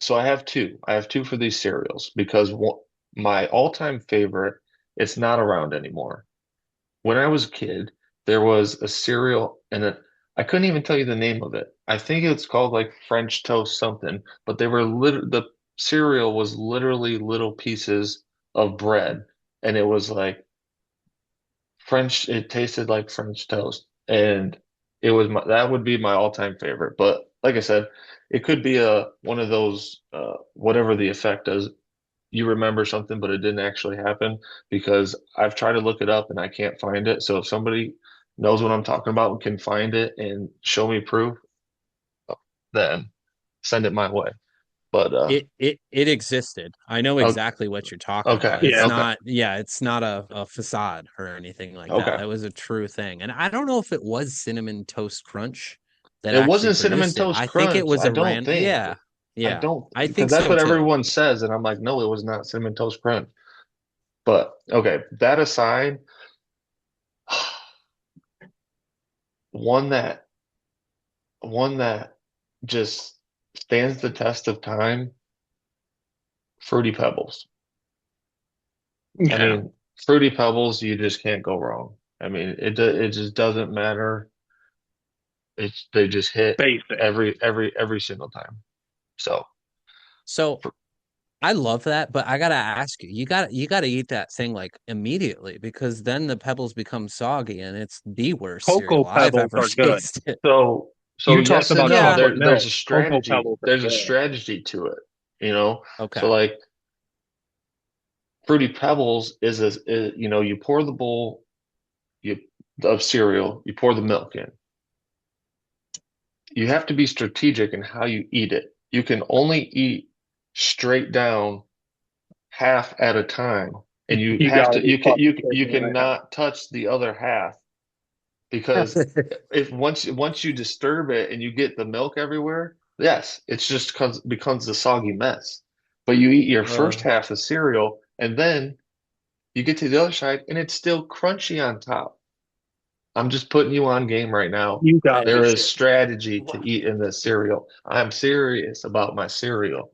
So I have two. I have two for these cereals because my all-time favorite, it's not around anymore. When I was a kid, there was a cereal and I couldn't even tell you the name of it. I think it's called like French toast something, but the cereal was literally little pieces of bread and it was like it tasted like French toast and that would be my all-time favorite. But like I said, it could be a one of those whatever the effect is. You remember something, but it didn't actually happen because I've tried to look it up and I can't find it. So if somebody knows what I'm talking about and can find it and show me proof, then send it my way. But
It existed. I know
o-
exactly what you're talking
okay,
about. It's
Yeah.
okay,
not, yeah, it's not a facade or anything like that.
okay.
That was a true thing. And I don't know if it was Cinnamon Toast Crunch that
It
actually
wasn't Cinnamon
produced it.
Toast
I think it
Crunch.
was
I
a
don't think.
yeah.
I
Yeah.
don't
I
because
think
that's
so
what
too.
everyone says, and I'm like, no, it was not Cinnamon Toast Crunch. But okay, that aside, one that one that just stands the test of time, Fruity Pebbles. I
Yeah.
mean, Fruity Pebbles, you just can't go wrong. I mean, it just doesn't matter. It's they just hit
Basic.
every single time. So,
So
fr-
I love that, but I gotta ask you, you gotta eat that thing like immediately because then the pebbles become soggy and it's the worst
Cocoa
cereal I've
Pebbles
ever
are good.
tasted.
so
You talked
yes and
about
no.
Yeah,
chocolate
There's
milk.
a
Cocoa
strategy.
Pebbles are
There's a
good.
strategy to it, you know. So
okay.
like Fruity Pebbles is you pour the bowl you of cereal, you pour the milk in. You have to be strategic in how you eat it. You can only eat straight down half at a time, and you
You
have
gotta
to
be fucking
you
kidding me right now.
cannot touch the other half because if once you disturb it and you get the milk everywhere, yes, it's just becomes a soggy mess. But you eat your first
Uh,
half of cereal and then you get to the other side and it's still crunchy on top. I'm just putting you on game right now.
You gotta
I
There
be
is
shitting.
strategy to eating this cereal. I'm serious about my cereal.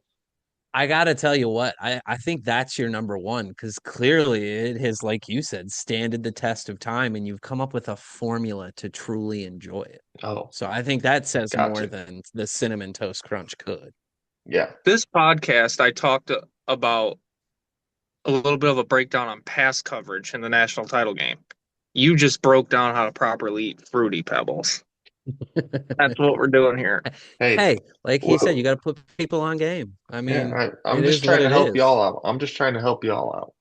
I gotta tell you what, I think that's your number one because clearly it has, like you said, standed the test of time and you've come up with a formula to truly enjoy it.
Oh,
So I think that says
got
more
to.
than the cinnamon toast crunch could.
Yeah.
This podcast, I talked about a little bit of a breakdown on pass coverage in the national title game. You just broke down how to properly eat Fruity Pebbles. That's what we're doing here.
Hey,
Hey, like he said, you
well,
got to put people on game. I
yeah,
mean,
I'm
it
just
is
trying
what
to
it
help
is.
y'all out. I'm just trying to help y'all out.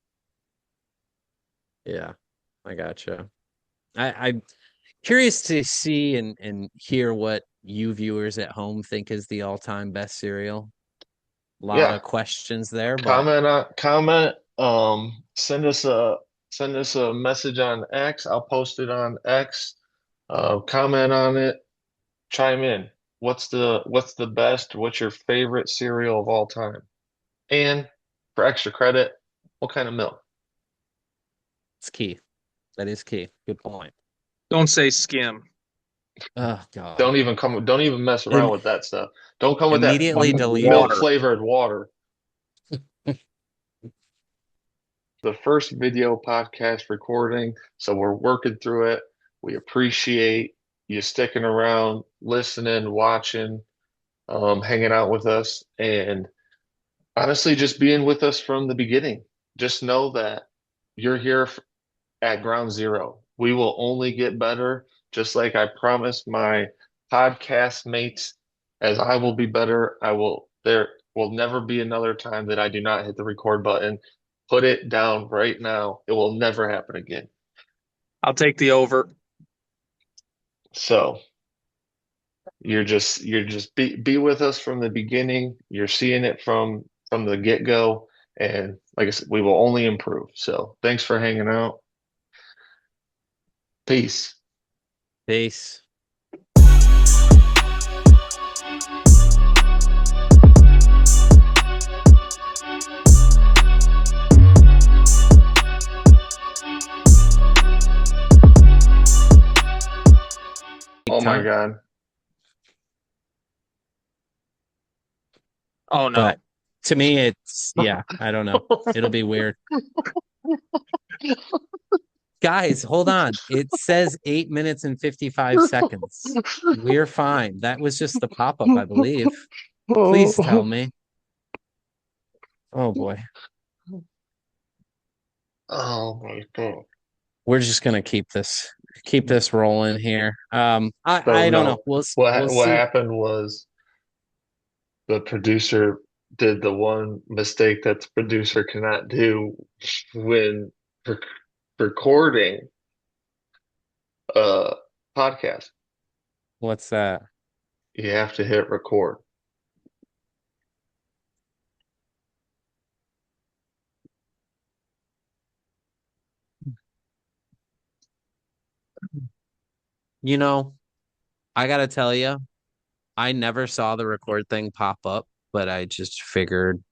Yeah, I gotcha. I'm curious to see and hear what you viewers at home think is the all-time best cereal. A lot
Yeah.
of questions there, but
Comment, send us a message on X. I'll post it on X. Comment on it, chime in. What's the best? What's your favorite cereal of all time? And for extra credit, what kind of milk?
it's key. That is key. Good point.
Don't say skim.
Oh God.
Don't even mess around
Im
with that stuff. Don't come with that
immediately
Fucking
deleted.
milk
water.
flavored water. The first video podcast recording, so we're working through it. We appreciate you sticking around, listening, watching, hanging out with us, and honestly, just being with us from the beginning. Just know that you're here at ground zero. We will only get better, just like I promised my podcast mates, as I will be better. There will never be another time that I do not hit the record button. Put it down right now. It will never happen again.
I'll take the over.
So you're just be with us from the beginning. You're seeing it from the get-go. And like I said, we will only improve. So thanks for hanging out. Peace.
Peace.
Oh my
Time.
God.
Oh no.
But to me, it's yeah, I don't know. It'll be weird. Guys, hold on. It says 8 minutes and 55 seconds. We're fine. That was just the pop-up, I believe. Please tell
Oh,
me. Oh boy.
oh my God.
We're just gonna keep this rolling here. I
So
don't know.
no,
We'll
what
see.
happened was the producer did the one mistake that the producer cannot do when rec recording a podcast.
What's that?
You have to hit record.
You know, I gotta tell you, I never saw the record thing pop up, but I just figured,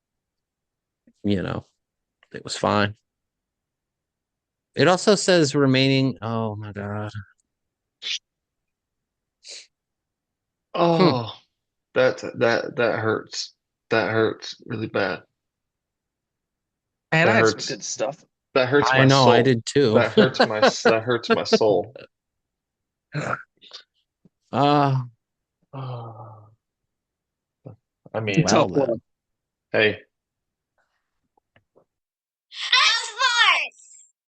you know, it was fine. It also says remaining. Oh my God. Hmm.
Oh, that hurts. That hurts really bad.
And
That
I had some
hurts.
good stuff.
That hurts
I
my
know, I
soul.
did too.
That hurts my soul.
Uh,
Oh, I mean,
well
Tough
then.
one.
hey,